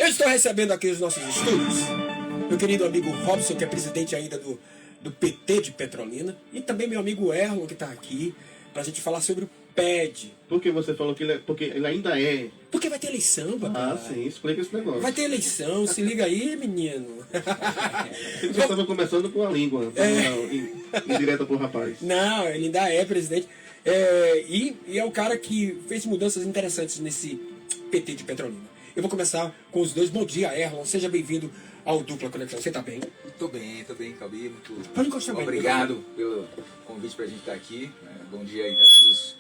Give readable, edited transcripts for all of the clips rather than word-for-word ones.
estou recebendo aqui os nossos estúdios meu querido amigo Robson, que é presidente ainda do PT de Petrolina, e também meu amigo Erlon, que está aqui, para a gente falar sobre o PED. Por que você falou que porque ele ainda é? Porque vai ter eleição, papai. Ah, sim, explica esse negócio. Vai ter eleição, se liga aí, menino. Ele já estava começando com a língua, indireta pro rapaz. Não, ele ainda é presidente. E é o cara que fez mudanças interessantes nesse PT de Petrolina. Eu vou começar com os dois. Bom dia, Erlon. Seja bem-vindo ao Dupla Conexão. Você tá bem? Tô bem, Calbi. Pode encostar bem. Obrigado pelo convite pra gente estar aqui. Bom dia aí a todos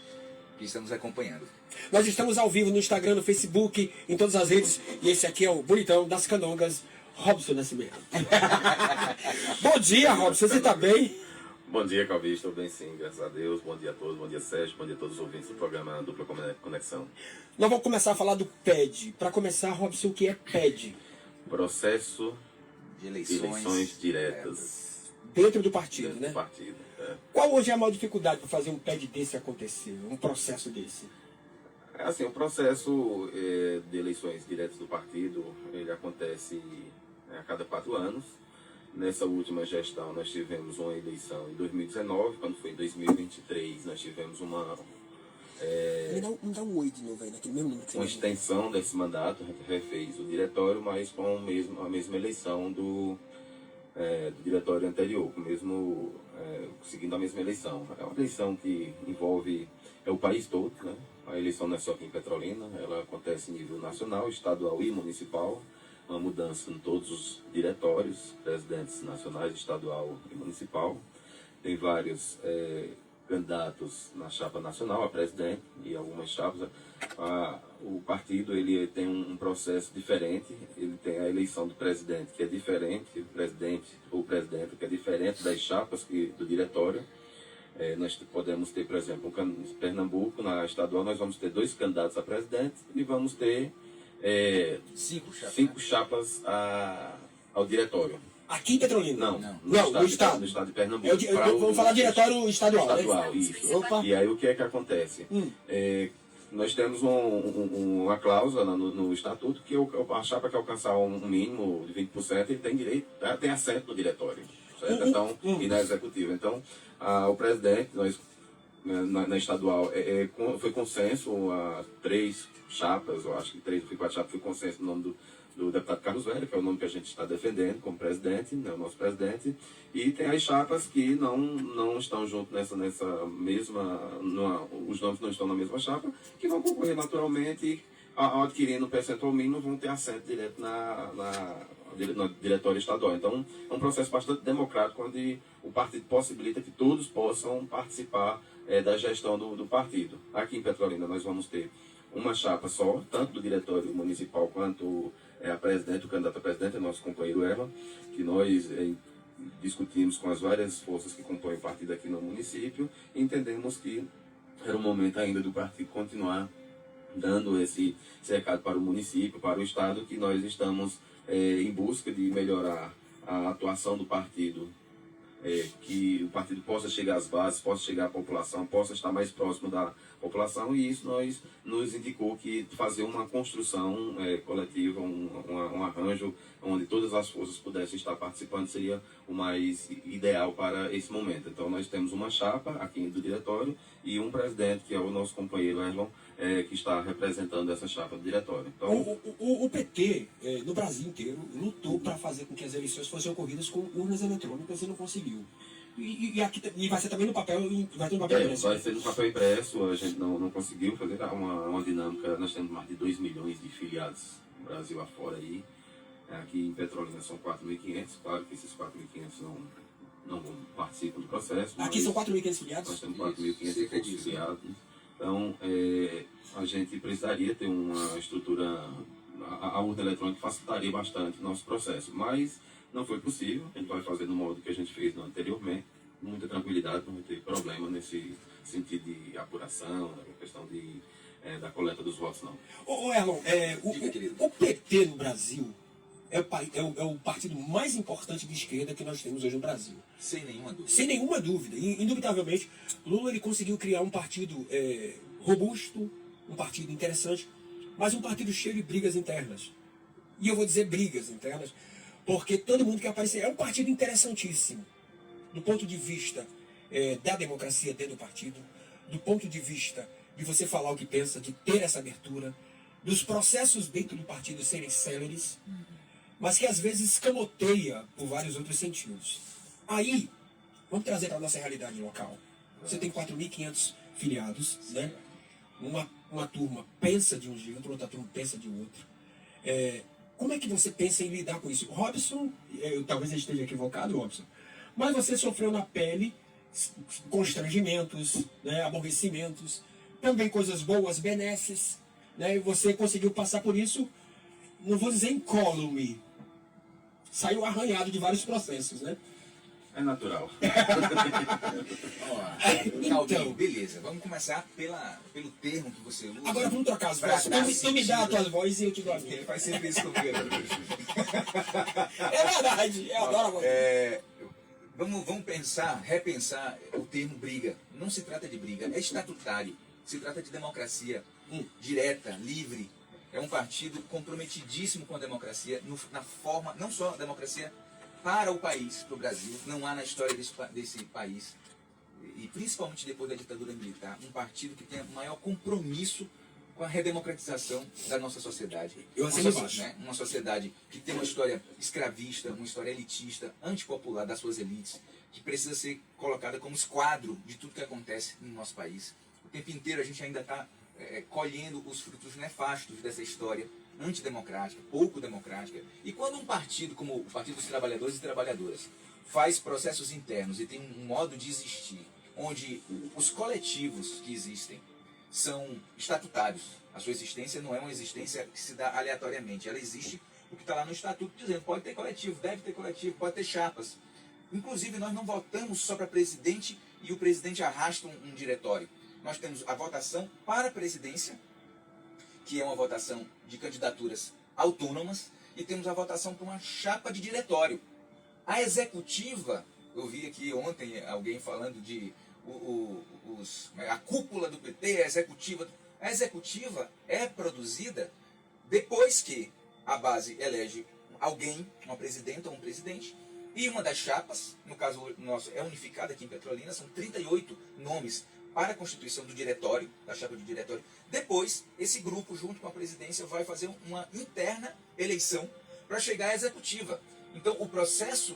que estão nos acompanhando. Nós estamos ao vivo no Instagram, no Facebook, em todas as redes. E esse aqui é o bonitão das canongas, Robson Nascimento. Bom dia, Robson. Você tá bem? Bom dia, Calvi. Estou bem sim, graças a Deus. Bom dia a todos. Bom dia, Sérgio. Bom dia a todos os ouvintes do programa Dupla Conexão. Nós vamos começar a falar do PED. Para começar, Robson, o que é PED? Processo De eleições diretas. Dentro do partido, Dentro né? do partido. Qual hoje é a maior dificuldade para fazer um PED desse acontecer? Um processo desse? Assim, o processo de eleições diretas do partido, ele acontece a cada 4 anos. Nessa última gestão, nós tivemos uma eleição em 2019, quando foi em 2023, nós tivemos uma Me dá um oi de novo aí, naquele mesmo número que uma você extensão desse mandato, refez o diretório, mas com a mesma eleição do diretório anterior, seguindo a mesma eleição. É uma eleição que envolve o país todo, né? A eleição não é só aqui em Petrolina, ela acontece em nível nacional, estadual e municipal. Uma mudança em todos os diretórios, presidentes nacionais, estadual e municipal. Tem vários candidatos na chapa nacional a presidente e algumas chapas. O partido ele tem um processo diferente, ele tem a eleição do presidente que é diferente, o presidente que é diferente das chapas do diretório. Nós podemos ter, por exemplo, em Pernambuco, na estadual, nós vamos ter 2 candidatos a presidente e vamos ter 5 chapas ao diretório. Aqui em Petrolina? Não, no estado. No estado de Pernambuco. Vamos falar diretório estadual. Estadual, né? isso. Opa. E aí o que é que acontece? Nós temos uma cláusula no estatuto que a chapa que alcançar um mínimo de 20%, ele tem direito, tem assento no diretório, certo? Então, e na executiva. Então, o presidente, na estadual, foi consenso a 3 chapas, eu acho que 3 ou 4 chapas, foi consenso no nome do deputado Carlos Velho, que é o nome que a gente está defendendo como presidente, né, o nosso presidente, e tem as chapas que não estão junto nessa mesma, os nomes não estão na mesma chapa, que vão concorrer naturalmente, ao adquirindo um percentual mínimo, vão ter assento direto no diretório estadual. Então, é um processo bastante democrático, onde o partido possibilita que todos possam participar da gestão do partido. Aqui em Petrolina nós vamos ter uma chapa só, tanto do diretório municipal quanto a presidente, o candidato a presidente, é nosso companheiro Erlon, que nós discutimos com as várias forças que compõem o partido aqui no município, e entendemos que era o momento ainda do partido continuar dando esse recado para o município, para o estado, que nós estamos em busca de melhorar a atuação do partido, que o partido possa chegar às bases, possa chegar à população, possa estar mais próximo da população, e isso nos indicou que fazer uma construção coletiva, um arranjo onde todas as forças pudessem estar participando seria o mais ideal para esse momento. Então nós temos uma chapa aqui do diretório e um presidente, que é o nosso companheiro Erlon, que está representando essa chapa do diretório. Então, o PT, no Brasil inteiro, lutou para fazer com que as eleições fossem ocorridas com urnas eletrônicas e não conseguiu. E vai ser também no papel, vai ter no papel impresso. Vai ser no papel impresso, a gente não conseguiu fazer uma dinâmica. Nós temos mais de 2 milhões de filiados no Brasil afora aí. Aqui em Petrolina são 4.500, claro que esses 4.500 não participam do processo. Aqui são 4.500 filiados? Nós temos 4.500 filiados. Então, a gente precisaria ter uma estrutura, a urna eletrônica facilitaria bastante o nosso processo, mas não foi possível. A gente vai fazer no modo que a gente fez anteriormente, com muita tranquilidade, não vai ter problema nesse sentido de apuração, na questão da coleta dos votos, não. Ô Erlon, o PT no Brasil é o partido mais importante de esquerda que nós temos hoje no Brasil. Sem nenhuma dúvida. Sem nenhuma dúvida. E, indubitavelmente, Lula ele conseguiu criar um partido robusto, um partido interessante, mas um partido cheio de brigas internas. E eu vou dizer brigas internas, porque todo mundo quer aparecer. É um partido interessantíssimo, do ponto de vista da democracia dentro do partido, do ponto de vista de você falar o que pensa, de ter essa abertura, dos processos dentro do partido serem céleres, mas que às vezes escamoteia por vários outros sentidos. Aí, vamos trazer para a nossa realidade local. Você tem 4.500 filiados, né? Uma turma pensa de um jeito, outra turma pensa de outro. Como é que você pensa em lidar com isso? Robson, talvez eu esteja equivocado, Robson, mas você sofreu na pele constrangimentos, né, aborrecimentos, também coisas boas, benesses, né, e você conseguiu passar por isso, não vou dizer incólume, saiu arranhado de vários processos, né? É natural. Então, beleza, vamos começar pelo termo que você usa. Agora vamos trocar as vozes. Tu me dá a tua voz e eu te dou a minha. Ele faz sempre isso comigo. É verdade, eu adoro a voz. Vamos repensar o termo briga. Não se trata de briga, é estatutário. Se trata de democracia direta, livre. É um partido comprometidíssimo com a democracia, na forma, não só a democracia para o país, para o Brasil. Não há na história desse país, e principalmente depois da ditadura militar, um partido que tenha maior compromisso com a redemocratização da nossa sociedade. Uma sociedade que tem uma história escravista, uma história elitista, antipopular das suas elites, que precisa ser colocada como esquadro de tudo que acontece no nosso país. O tempo inteiro a gente ainda está colhendo os frutos nefastos dessa história antidemocrática, pouco democrática. E quando um partido como o Partido dos Trabalhadores e Trabalhadoras faz processos internos e tem um modo de existir, onde os coletivos que existem são estatutários, a sua existência não é uma existência que se dá aleatoriamente, ela existe o que está lá no estatuto dizendo, pode ter coletivo, deve ter coletivo, pode ter chapas. Inclusive nós não votamos só para presidente e o presidente arrasta um diretório. Nós temos a votação para a presidência, que é uma votação de candidaturas autônomas, e temos a votação para uma chapa de diretório. A executiva, eu vi aqui ontem alguém falando de a cúpula do PT, a executiva é produzida depois que a base elege alguém, uma presidenta ou um presidente, e uma das chapas, no caso nosso é unificada aqui em Petrolina, são 38 nomes para a constituição do diretório, da chapa de diretório. Depois, esse grupo, junto com a presidência, vai fazer uma interna eleição para chegar à executiva. Então, o processo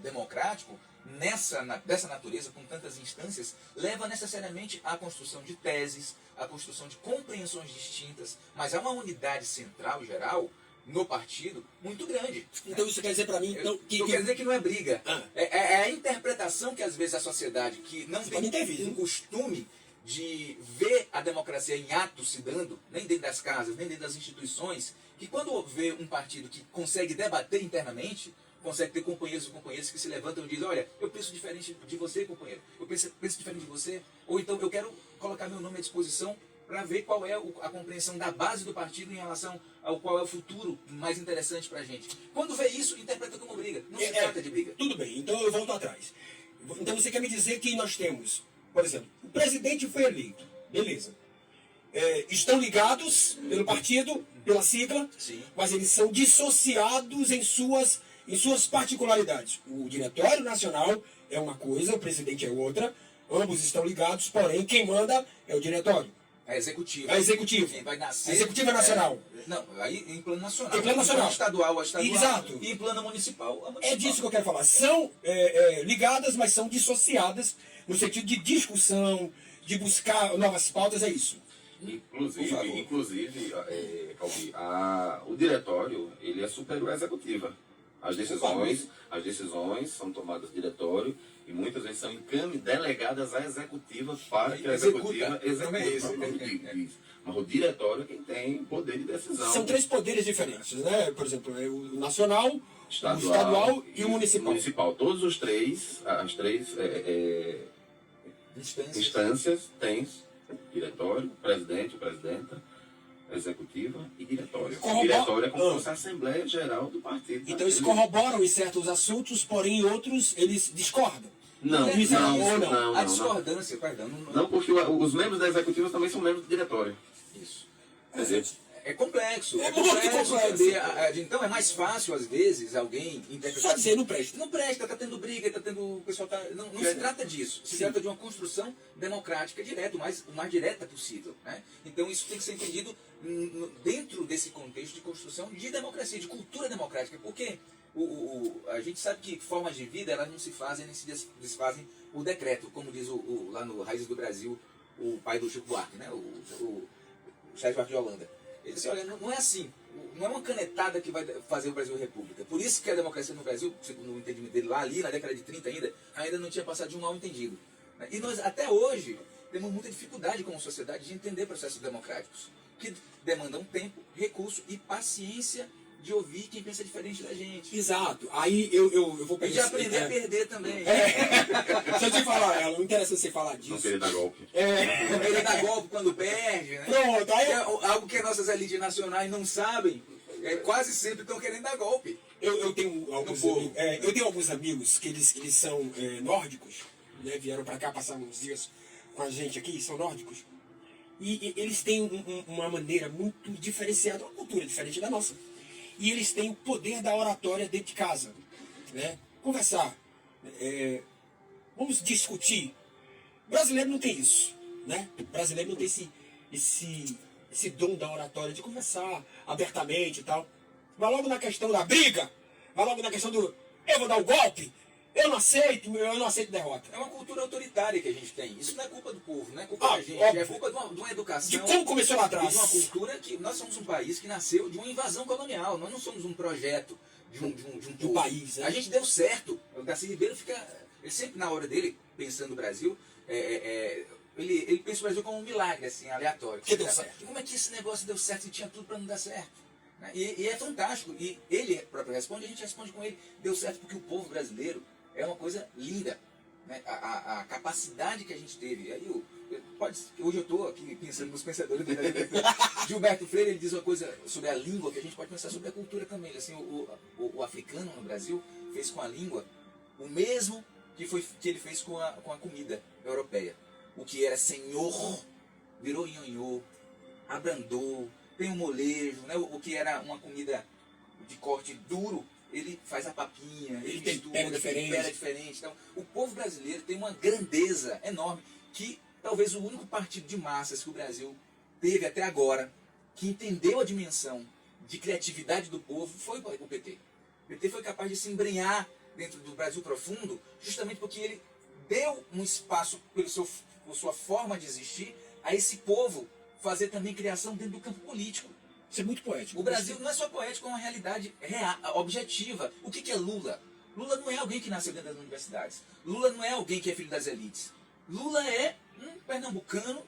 democrático, dessa natureza, com tantas instâncias, leva necessariamente à construção de teses, à construção de compreensões distintas, mas há uma unidade central, geral, no partido, muito grande. Então isso quer dizer para mim... Quer dizer que não é briga. É a interpretação que às vezes a sociedade, que não tem um costume de ver a democracia em ato se dando, nem dentro das casas, nem dentro das instituições, que quando vê um partido que consegue debater internamente, consegue ter companheiros e companheiras que se levantam e dizem, olha, eu penso diferente de você, companheiro, eu penso diferente de você, ou então eu quero colocar meu nome à disposição para ver qual é a compreensão da base do partido em relação ao qual é o futuro mais interessante para a gente. Quando vê isso, interpreta como briga. Não se trata de briga. Tudo bem, então eu volto atrás. Então você quer me dizer que nós temos, por exemplo, o presidente foi eleito, beleza. Estão ligados pelo partido, pela sigla, sim, mas eles são dissociados em suas particularidades. O Diretório Nacional é uma coisa, o presidente é outra, ambos estão ligados, porém quem manda é o diretório. A executiva. A executiva. Quem vai nascer, a executiva nacional. Não, aí em plano nacional. Em plano nacional. Em plano estadual. Exato. E em plano municipal, a municipal. É disso que eu quero falar. São ligadas, mas são dissociadas no sentido de discussão, de buscar novas pautas, é isso. Inclusive, Calbi, o diretório ele é superior à executiva. As decisões são tomadas no diretório e muitas vezes são delegadas à executiva para que a executiva execute. Mas o diretório é quem tem poder de decisão. São três poderes diferentes, né? Por exemplo, o nacional, o estadual e o municipal. Todos os três, as três instâncias têm diretório, presidente, presidenta, executiva e diretório. O diretório é como se fosse a Assembleia Geral do partido. Então eles corroboram em certos assuntos, porém em outros eles discordam. Não. A discordância, perdão. Não, porque os membros da executiva também são membros do diretório. Isso. É complexo. É muito complexo. Entender. Então é mais fácil, às vezes, alguém interpretar. Só dizer, não presta. Não presta, tá tendo briga, tá tendo. O pessoal tá. Não se trata disso. Se trata de uma construção democrática direta, o mais direta possível. Né? Então isso tem que ser entendido dentro desse contexto de construção de democracia, de cultura democrática. Porque a gente sabe que formas de vida elas não se fazem nem se desfazem por decreto, como diz lá no Raízes do Brasil, o pai do Chico Buarque, né? o Sérgio Buarque de Holanda. Ele disse, olha, não é assim, não é uma canetada que vai fazer o Brasil república. Por isso que a democracia no Brasil, segundo o entendimento dele lá ali, na década de 30 ainda não tinha passado de um mal entendido. E nós, até hoje, temos muita dificuldade como sociedade de entender processos democráticos, que demandam tempo, recurso e paciência de ouvir quem pensa diferente da gente. Exato. Aí eu vou E pegar... de aprender a perder também. Deixa eu te falar, não interessa você falar disso. Não querer dar golpe. Não querer dar golpe quando perde, né? Pronto, aí... Algo que as nossas elites nacionais não sabem, quase sempre estão querendo dar golpe. Eu tenho alguns amigos que eles são nórdicos, né? Vieram para cá passar uns dias com a gente aqui, são nórdicos. E eles têm uma maneira muito diferenciada, uma cultura diferente da nossa. E eles têm o poder da oratória dentro de casa, né? Conversar, vamos discutir. O brasileiro não tem isso, né? O brasileiro não tem esse dom da oratória de conversar abertamente e tal. Vai logo na questão da briga, vai logo na questão do eu vou dar o golpe, eu não aceito derrota. É uma cultura autoritária que a gente tem. Isso não é culpa do povo, não é culpa da gente. Óbvio. É culpa de uma educação. De como começou lá atrás. E de uma cultura que nós somos um país que nasceu de uma invasão colonial. Nós não somos um projeto de um povo. País. Né? A gente deu certo. O Darcy Ribeiro fica... Ele sempre na hora dele, pensando no Brasil, ele pensa o Brasil como um milagre, assim, aleatório. Que deu certo. Como é que esse negócio deu certo e tinha tudo para não dar certo? Né? E é fantástico. E ele próprio responde, a gente responde com ele. Deu certo porque o povo brasileiro é uma coisa linda. Né? A capacidade que a gente teve. Aí hoje eu estou aqui pensando nos pensadores do Gilberto Freire, ele diz uma coisa sobre a língua, que a gente pode pensar sobre a cultura também. Assim, o africano no Brasil fez com a língua o mesmo que ele fez com a comida europeia. O que era senhor virou nhonhô, abrandou, tem um molejo, né? O que era uma comida de corte duro, ele faz a papinha, ele mistura, tempera diferente. Então, o povo brasileiro tem uma grandeza enorme, que talvez o único partido de massas que o Brasil teve até agora, que entendeu a dimensão de criatividade do povo, foi o PT. O PT foi capaz de se embrenhar dentro do Brasil profundo, justamente porque ele deu um espaço, por sua forma de existir, a esse povo fazer também criação dentro do campo político. Isso é muito poético. O Brasil não é só poético, é uma realidade real, objetiva. O que é Lula? Lula não é alguém que nasceu dentro das universidades. Lula não é alguém que é filho das elites. Lula é um pernambucano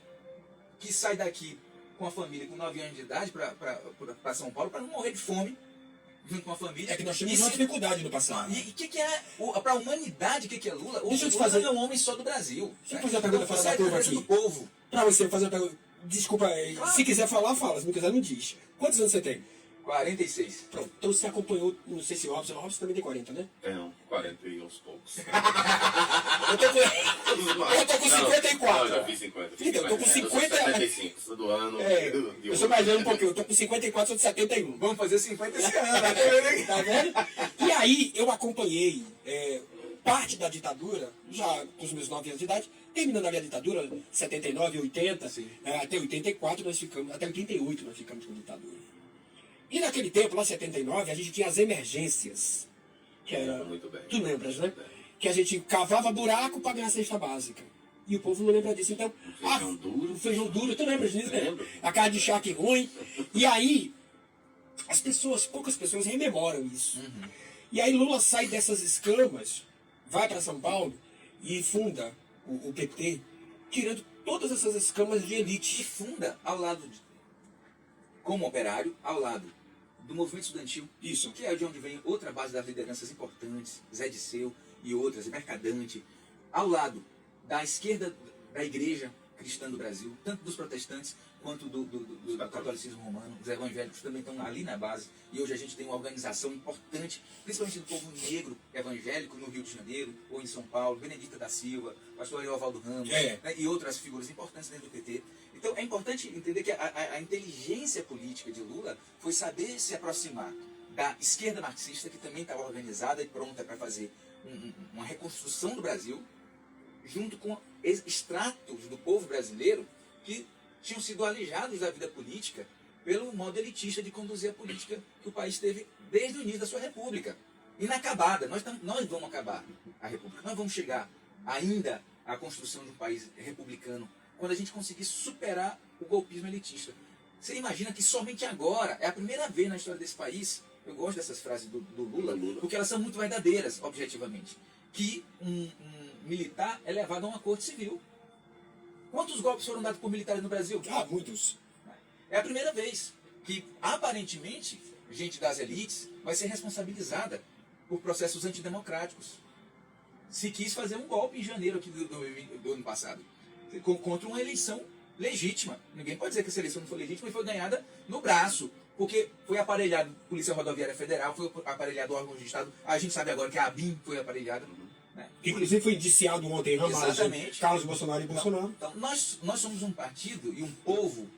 que sai daqui com a família com 9 anos de idade para São Paulo para não morrer de fome, junto com a família. É que nós temos uma dificuldade no passado. E o que é, para a humanidade, o que é Lula? Deixa eu te Lula fazer... não é um homem só do Brasil. Deixa eu fazer uma pergunta fora da curva aqui. Do povo. Pra você fazer uma pergunta. Desculpa, se quiser falar, fala. Se não quiser, não diz. Quantos anos você tem? 46. Pronto. Então você acompanhou, não sei se o Robson também tem 40, né? Não, 40 e uns poucos. Eu tô com 54. Não, já fiz 50. Então, eu tô com 50. 75, sou do ano. Eu sou mais velho um pouquinho. Eu tô com 54, sou de 71. Vamos fazer 50 esse ano. Tá vendo? E aí, eu acompanhei parte da ditadura, já com os meus 9 anos de idade, terminando a minha ditadura, 79, 80, até 84 nós ficamos, até 88 nós ficamos com ditadura. E naquele tempo, lá em 79, a gente tinha as emergências. Que era, muito bem. Tu lembras, né? Que a gente cavava buraco para ganhar a cesta básica. E o povo não lembra disso. Então, Feijão duro. O feijão duro, tu lembras disso? Lembro. A carne de charque ruim. E aí, poucas pessoas rememoram isso. Uhum. E aí Lula sai dessas escamas, vai para São Paulo e funda o PT, tirando todas essas escamas de E elite. funda ao lado, como operário, ao lado do movimento estudantil. Isso. Que é de onde vem outra base das lideranças importantes, Zé Disseu e outras, Mercadante. Ao lado da esquerda da igreja cristã do Brasil, tanto dos protestantes quanto do catolicismo romano. Os evangélicos também estão ali na base. E hoje a gente tem uma organização importante, principalmente do povo negro evangélico no Rio de Janeiro ou em São Paulo, Benedita da Silva, pastor Eovaldo Ramos, né, e outras figuras importantes dentro do PT. Então é importante entender que a inteligência política de Lula foi saber se aproximar da esquerda marxista, que também estava organizada e pronta para fazer uma reconstrução do Brasil, junto com estratos do povo brasileiro que tinham sido alijados da vida política pelo modo elitista de conduzir a política que o país teve desde o início da sua república. Inacabada. Nós vamos acabar a república. Nós vamos chegar ainda à construção de um país republicano quando a gente conseguir superar o golpismo elitista. Você imagina que somente agora, é a primeira vez na história desse país, eu gosto dessas frases do Lula, porque elas são muito verdadeiras, objetivamente, que um militar é levado a uma corte civil. Quantos golpes foram dados por militares no Brasil? Ah, muitos. É a primeira vez que, aparentemente, gente das elites vai ser responsabilizada por processos antidemocráticos. Se quis fazer um golpe em janeiro aqui do ano passado, contra uma eleição legítima. Ninguém pode dizer que essa eleição não foi legítima e foi ganhada no braço, porque foi aparelhado Polícia Rodoviária Federal, foi aparelhado órgãos de Estado. A gente sabe agora que a ABIN foi aparelhada. Né? Inclusive foi indiciado ontem Exatamente. Carlos Bolsonaro e Bolsonaro. Então, nós somos um partido e um povo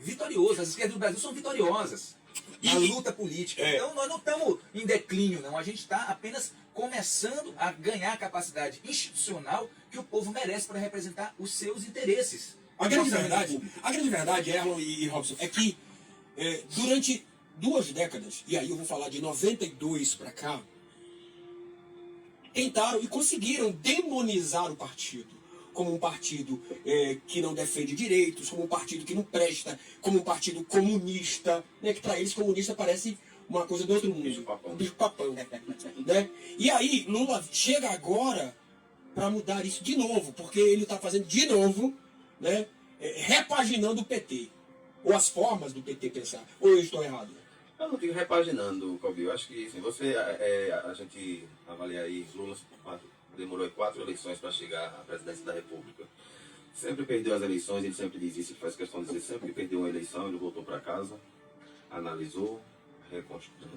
vitorioso. As esquerdas do Brasil são vitoriosas na luta política. Então nós não estamos em declínio, não. A gente está apenas começando a ganhar a capacidade institucional que o povo merece para representar os seus interesses. A grande verdade, Erlon e Robson, é que durante 2 décadas, e aí eu vou falar de 92 para cá, tentaram e conseguiram demonizar o partido como um partido que não defende direitos, como um partido que não presta, como um partido comunista, né, que para eles comunista parece uma coisa do outro mundo. Bicho-papão. Né? E aí Lula chega agora para mudar isso de novo, porque ele está fazendo de novo, né, repaginando o PT. Ou as formas do PT pensar. Ou eu estou errado? Eu não digo repaginando, Calbi. Eu acho que assim, a gente avalia aí, Lula demorou 4 eleições para chegar à presidência da República. Sempre perdeu as eleições, ele sempre diz isso, ele faz questão de dizer, sempre que perdeu uma eleição, ele voltou para casa, analisou,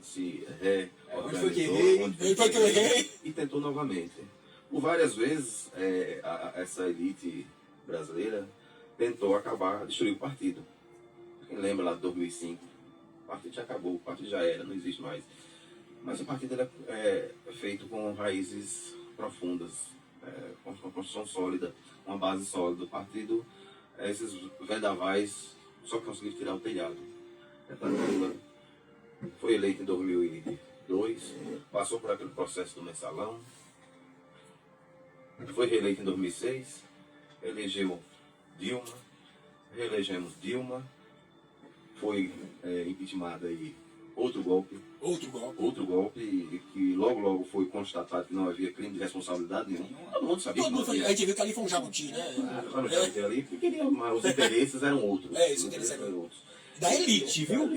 se reorganizou, onde foi que eu errei? E tentou novamente. Por várias vezes, essa elite brasileira tentou acabar, destruir o partido. Quem lembra lá de 2005? O partido já acabou, o partido já era, não existe mais. Mas o partido é feito com raízes profundas, com uma construção sólida, uma base sólida. O partido, esses vendavais só conseguiram tirar o telhado. Lula foi eleito em 2002, passou por aquele processo do mensalão, foi reeleito em 2006, elegeu Dilma, reelegemos Dilma, foi impeachmentada aí outro golpe, que logo foi constatado que não havia crime de responsabilidade nenhum. Todo mundo sabia. A gente viu que ali foi um jabuti, né? Ali, porque queria, mas os interesses eram outros. Os interesses eram outros. Da elite, viu?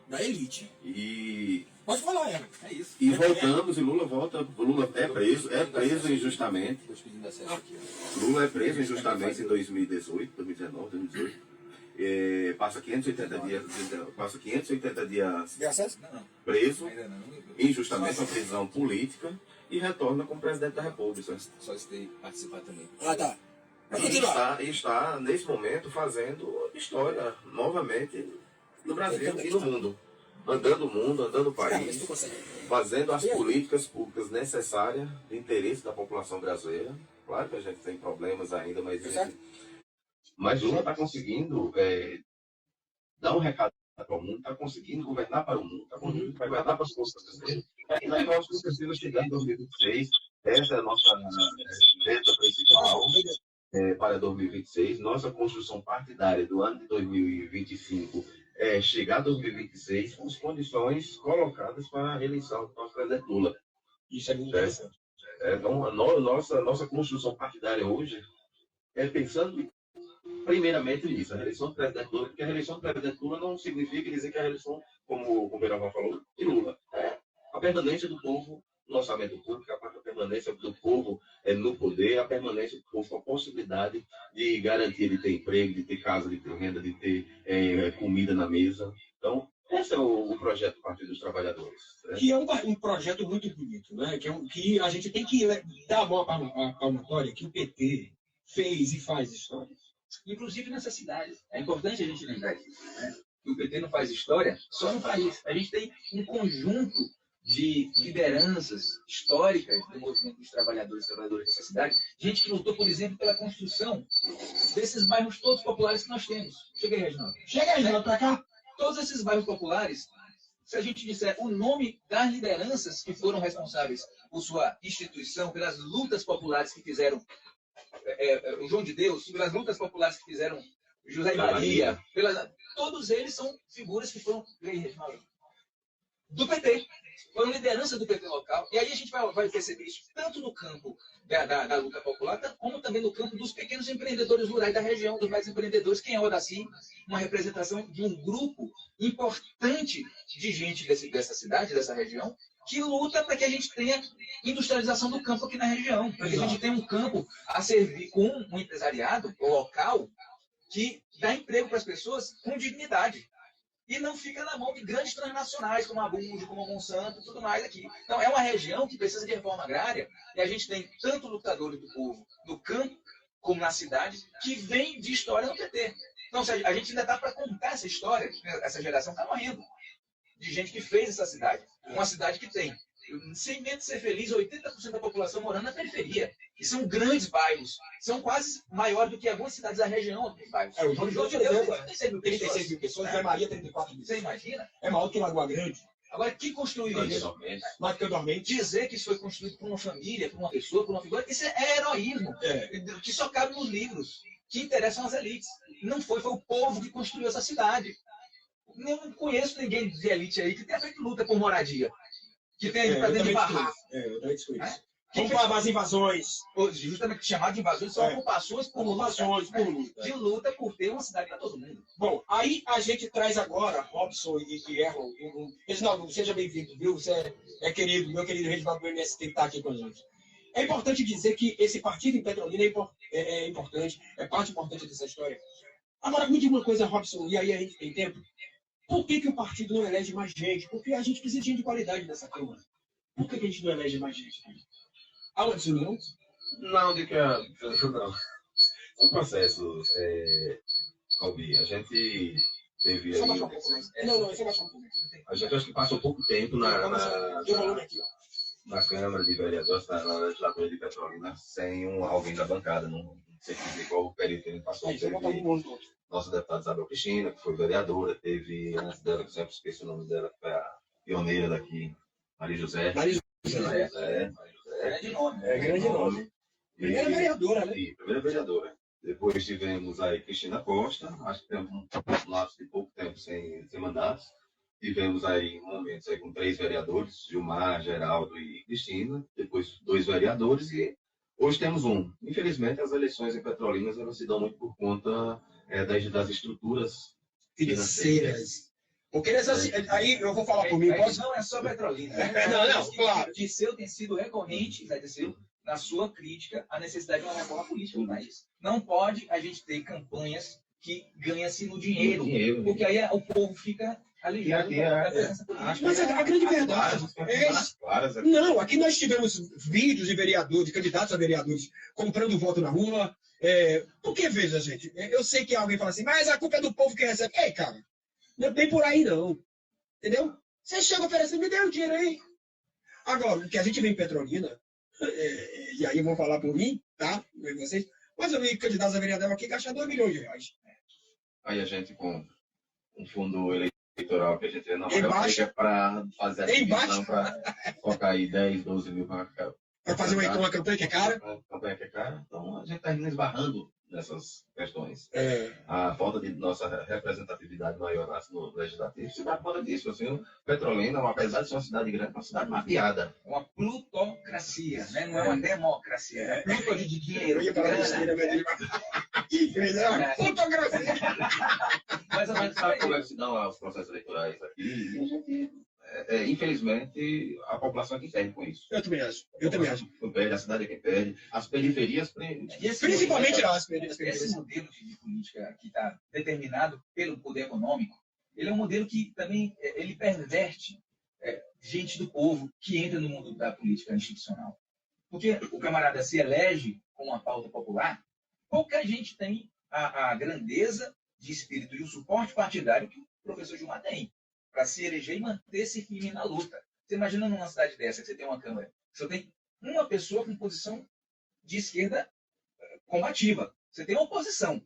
Da elite. E... Pode falar, é isso. E voltamos, e Lula volta. Lula é preso injustamente. Lula é preso injustamente em 2018, 2019, 2018. Passa 580 dias preso, injustamente, uma prisão política, e retorna como presidente da República. Só estei participar também. Ah, tá. E está, nesse momento, fazendo história novamente no Brasil e no mundo. Andando o mundo, andando o país, fazendo as políticas públicas necessárias de interesse da população brasileira. Claro que a gente tem problemas ainda, mas Lula está conseguindo dar um recado para o mundo, está conseguindo governar para o mundo, está conseguindo governar para as forças brasileiras. E nós vamos conseguir chegar em 2026, essa é a nossa meta principal para 2026. Nossa construção partidária do ano de 2025 chegar a 2026 com as condições colocadas para a reeleição do nosso presidente Lula. Isso é muito interessante. Então, nossa construção partidária hoje é pensando primeiramente nisso, a reeleição do presidente Lula, porque a reeleição do presidente Lula não significa dizer que a reeleição, como o Beiravão falou, de Lula. É a permanência do povo no orçamento público, a permanência do povo no poder, a permanência do povo com a possibilidade de garantia de ter emprego, de ter casa, de ter renda, de ter comida na mesa. Então, esse é o projeto do Partido dos Trabalhadores. Né? Que é um projeto muito bonito, né? Que a gente tem que dar a mão à palmatória que o PT fez e faz história. Inclusive nessas cidades. É importante a gente lembrar disso, né? Que o PT não faz história só no país. A gente tem um conjunto de lideranças históricas do movimento dos trabalhadores e trabalhadoras dessa cidade. Gente que lutou, por exemplo, pela construção desses bairros todos populares que nós temos. Chega aí, Reginaldo. Chega aí, Reginaldo, pra cá. Todos esses bairros populares, se a gente disser o nome das lideranças que foram responsáveis por sua instituição, pelas lutas populares que fizeram o João de Deus, pelas lutas populares que fizeram José e Maria, todos eles são figuras que foram do PT, foram liderança do PT local. E aí a gente vai perceber isso tanto no campo da luta popular, como também no campo dos pequenos empreendedores rurais da região, dos mais empreendedores. Quem é o Odaci? Uma representação de um grupo importante de gente dessa cidade, dessa região, que luta para que a gente tenha industrialização do campo aqui na região, para que a gente tenha um campo a servir com um empresariado local que dá emprego para as pessoas com dignidade. E não fica na mão de grandes transnacionais, como a Bunge, como a Monsanto e tudo mais aqui. Então, é uma região que precisa de reforma agrária, e a gente tem tanto lutadores do povo no campo, como na cidade, que vem de história no PT. Então, a gente ainda está para contar essa história, essa geração está morrendo, de gente que fez essa cidade. Uma cidade que tem, sem medo de ser feliz, 80% da população morando na periferia. E são grandes bairros. São quase maiores do que algumas cidades da região. Bairros. O João de Deus tem 36 mil pessoas, Zé Maria 34 mil. Você imagina? É maior que Lagoa Grande. Agora, quem construiu isso? Marcadormente. Dizer que isso foi construído por uma família, por uma pessoa, por uma figura, isso é heroísmo. Que só cabe nos livros, que interessam às elites. Não foi o povo que construiu essa cidade. Eu não conheço ninguém de elite aí que tenha feito luta por moradia. Que tenha ido para dentro de barraco. Eu também descobri isso. Comprava as invasões. Justamente chamado de invasões são ocupações por luta. De luta por ter uma cidade para todo mundo. Bom, aí a gente traz agora Robson e Erlon. Reginaldo, seja bem-vindo, viu? Você é querido, meu querido Reginaldo do MST que está aqui com a gente. É importante dizer que esse partido em Petrolina é importante, é parte importante dessa história. Agora, me diga uma coisa, Robson, e aí a gente tem tempo. Por que o partido não elege mais gente? Porque a gente precisa de gente de qualidade nessa Câmara. Por que a gente não elege mais gente? Aula de não? Não, não. São processos, Albi. A gente teve aí... Não, só baixar um pouco. A gente acho que passou pouco tempo na Câmara de Vereadores, na legislatura de Petrolina, sem alguém da bancada. Não sei dizer qual o período que a gente passou. Nossa deputada Isabel Cristina, que foi vereadora, teve antes dela, que eu sempre esqueci o nome dela, que foi a pioneira daqui, Maria José. Grande nome. Primeira vereadora, né? Sim, primeira vereadora. Depois tivemos aí Cristina Costa, acho que temos um lapso de pouco tempo sem mandatos. Tivemos aí momentos aí com 3 vereadores, Gilmar, Geraldo e Cristina. Depois 2 vereadores e hoje temos um. Infelizmente, as eleições em Petrolina elas se dão muito por conta das estruturas financeiras. Porque aí eu vou falar por mim. Não é só Petrolina. Claro. Disseu tem sido recorrente, Disseu, na sua crítica à necessidade de uma reforma política no país. Não pode a gente ter campanhas que ganha-se no dinheiro, porque aí o povo fica aliviado da presença política. Mas a grande verdade não, aqui nós tivemos vídeos de vereadores, de candidatos a vereadores, comprando voto na rua. Porque, veja, gente, eu sei que alguém fala assim, mas a culpa é do povo que recebe. Ei, cara, não é bem por aí, não. Entendeu? Você chega oferecendo, me dê o dinheiro aí. Agora, o que a gente vê em Petrolina, e aí eu vou falar por mim, tá? Vocês, mas eu vi candidatos a vereador aqui gastar 2 milhões de reais. Aí a gente com um fundo eleitoral que a gente não vai para fazer a divisão, para colocar aí 10, 12 mil para fazer uma campanha que é cara. Campanha que é cara. Então a gente está esbarrando nessas questões. A falta de nossa representatividade maior no legislativo se dá conta disso. Assim, Petrolina, apesar de ser uma cidade grande, é uma cidade mapeada. É uma plutocracia, né? Não é uma democracia. É pluto de dinheiro. Eu ia falar besteira, plutocracia. Mas a gente sabe como é que se dão os processos eleitorais aqui. E a gente infelizmente, a população é que perde com isso. Eu também acho. Eu também acho. Perde, a cidade é quem perde, as periferias Principalmente as Esse periferias. modelo de política que está determinado pelo poder econômico, ele é um modelo que também ele perverte gente do povo que entra no mundo da política institucional. Porque o camarada se elege com uma pauta popular, pouca gente tem a grandeza de espírito e o suporte partidário que o professor Gilmar tem para se eleger e manter-se firme na luta. Você imagina numa cidade dessa, que você tem uma Câmara, você tem uma pessoa com posição de esquerda combativa. Você tem uma oposição.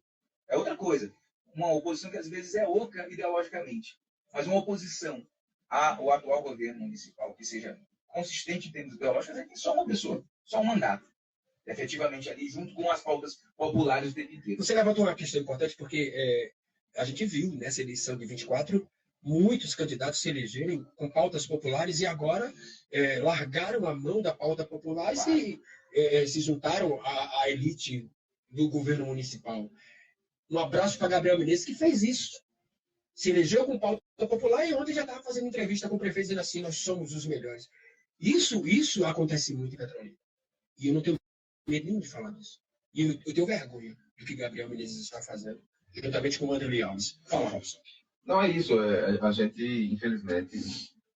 É outra coisa. Uma oposição que às vezes é oca ideologicamente. Mas uma oposição ao atual governo municipal que seja consistente em termos ideológicos, tem só uma pessoa, só um mandato. Efetivamente ali, junto com as pautas populares do tempo inteiro. Você levantou uma questão importante porque a gente viu nessa eleição de 24 muitos candidatos se elegerem com pautas populares e agora largaram a mão da pauta popular e se juntaram à elite do governo municipal. Um abraço para Gabriel Menezes, que fez isso. Se elegeu com pauta popular e ontem já estava fazendo entrevista com o prefeito dizendo assim, nós somos os melhores. Isso acontece muito em Petrolina. E eu não tenho medo nenhum de falar disso. E eu tenho vergonha do que Gabriel Menezes está fazendo, juntamente com o Wanderlei Alves. Fala, Robson. Não é isso, a gente, infelizmente,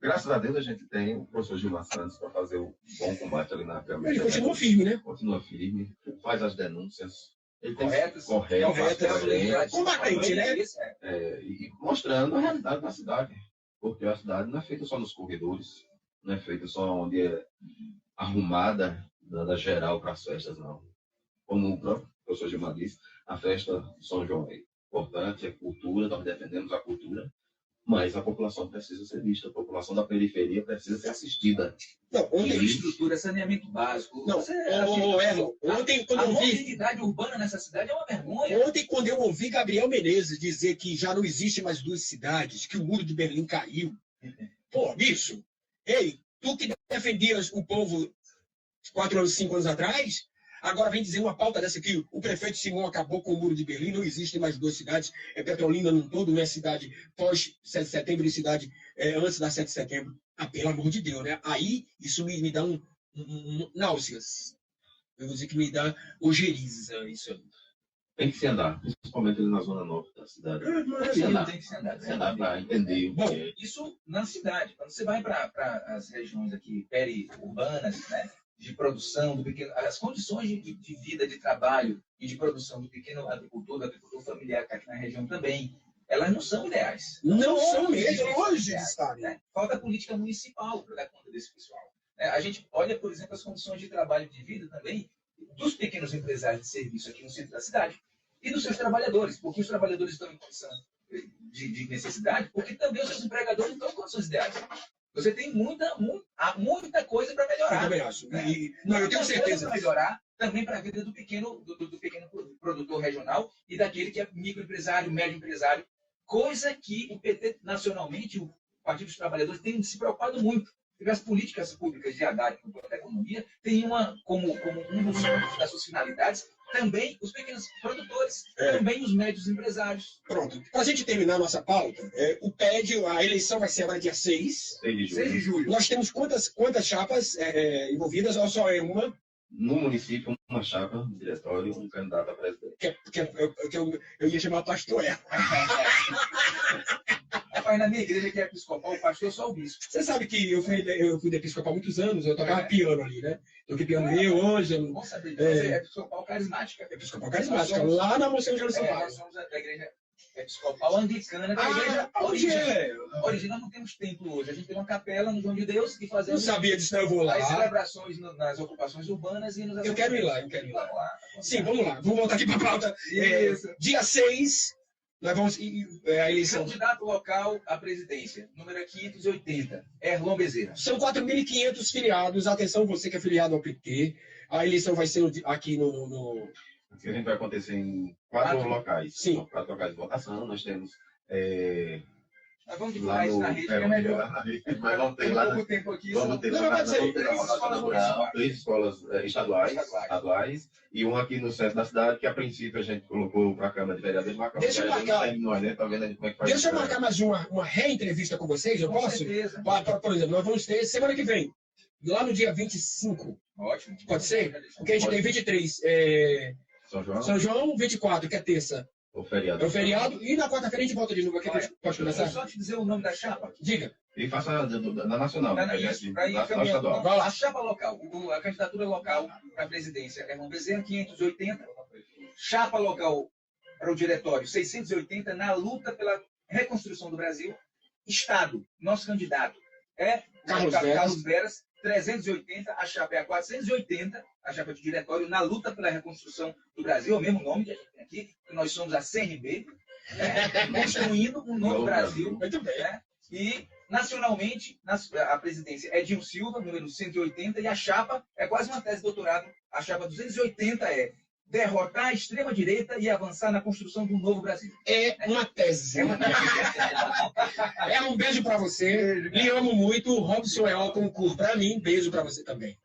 graças a Deus a gente tem o professor Gilmar Santos para fazer o bom combate ali na Câmara. Ele continua firme, né? Continua firme, faz as denúncias. Ele tem Corretas. Combatente, né? E mostrando a realidade da cidade. Porque a cidade não é feita só nos corredores, não é feita só onde é arrumada, dando a geral para as festas, não. Como o próprio professor Gilmar disse, a festa de São João é importante, é cultura, nós defendemos a cultura, mas a população precisa ser vista, a população da periferia precisa ser assistida. Não, Infraestrutura, saneamento básico. Não, Erlon, ontem, quando a eu vi... mobilidade urbana nessa cidade é uma vergonha. Ontem, quando eu ouvi Gabriel Menezes dizer que já não existe mais duas cidades, que o muro de Berlim caiu. Pô, bicho, ei, tu que defendias o povo 4 anos, 5 anos atrás, agora vem dizer uma pauta dessa que o prefeito Simão acabou com o muro de Berlim, não existem mais duas cidades, Petrolina num todo, não é cidade pós 7 de setembro e cidade antes da 7 de setembro. Ah, pelo amor de Deus, né? Aí isso me dá náuseas. Eu vou dizer que me dá ojeriza isso aí. Tem que se andar, principalmente ali na zona norte da cidade. Tem que se andar para entender o que é. Isso na cidade. Quando você vai para as regiões aqui periurbanas, né, de produção, do pequeno, as condições de vida, de trabalho e de produção do pequeno agricultor, do agricultor familiar que está aqui na região também, elas não são ideais. Não são mesmo, longe de estarem. Né? Falta política municipal para dar conta desse pessoal. A gente olha, por exemplo, as condições de trabalho e de vida também dos pequenos empresários de serviço aqui no centro da cidade e dos seus trabalhadores, porque os trabalhadores estão em condição de necessidade, porque também os seus empregadores não estão em condições ideais. Você tem muita coisa para melhorar. Eu também acho. Eu tenho certeza. Para melhorar também para a vida do pequeno produtor regional e daquele que é microempresário, médio empresário, coisa que o PT nacionalmente, o Partido dos Trabalhadores, tem se preocupado muito. Porque as políticas públicas de Haddad da economia tem como das suas finalidades também os pequenos produtores, também os médios empresários. Pronto. Para a gente terminar a nossa pauta, o PED, a eleição vai ser agora dia 6 de julho. Nós temos quantas chapas envolvidas, ou só é uma? No município, uma chapa, um diretório, um candidato a presidente. Eu ia chamar pastor Erlon. Rapaz, na minha igreja, que é episcopal, o pastor é só o bispo. Você sabe que eu fui da episcopal há muitos anos, eu tocava piano ali, né? Toquei piano eu, Ângelo. Bom saber disso. Você é episcopal carismática. Episcopal carismática, lá na Monsenhor Jânio Sampaio. Nós somos da igreja episcopal anglicana, que é a igreja original. Nós não temos templo hoje. A gente tem uma capela no João de Deus que fazemos. Não sabia disso, não, eu vou lá. As celebrações nas ocupações urbanas e nos. Eu quero ir lá. Vamos lá. Sim, vamos lá. Vamos voltar aqui para a pauta. Dia 6, nós vamos. A eleição. Candidato local à presidência, número 580, Erlon Bezerra. São 4.500 filiados. Atenção, você que é filiado ao PT. A eleição vai ser aqui no... A gente vai acontecer em 4 locais. Sim. São 4 locais de votação. Nós temos Nós vamos lá divulgar isso no. na rede, que é melhor. Mas vamos ter Tem lá. pouco tempo aqui. Vamos ter Não, lá pode ser. três escolas estaduais e uma aqui no centro da cidade, que a princípio a gente colocou para a Câmara de Vereadores. Deixa eu marcar. Nós, né? Tá vendo aí como é que faz. Deixa eu marcar mais uma reentrevista com vocês, eu Com posso? certeza. Por exemplo, nós vamos ter semana que vem, lá no dia 25, Ótimo. pode ser? Porque a gente tem 23, São João, São João, 24, que é terça, o feriado. é o feriado, e na quarta-feira a gente volta de novo aqui, pode Deixa eu começar? só te dizer o nome da chapa. Diga. E faça na nacional. Tá, né? isso, para ir Na caminhando. estadual. Vai lá. A chapa local, a candidatura local para a presidência é Herman Bezerra, 580. Chapa local para o diretório, 680, na luta pela reconstrução do Brasil. Estado, nosso candidato é Carlos Veras, 380, a chapa é a 480, a chapa de diretório, na luta pela reconstrução do Brasil, é o mesmo nome que a gente tem aqui, que nós somos a CNB, construindo um novo Brasil. Muito bem. Né? E, nacionalmente, a presidência é Edil Silva, número 180, e a chapa é quase uma tese de doutorado. A chapa 280 é derrotar a extrema-direita e avançar na construção de um novo Brasil. É uma tese. É um beijo pra você. Lhe amo muito. Robson é ó concurso pra mim. Beijo pra você também.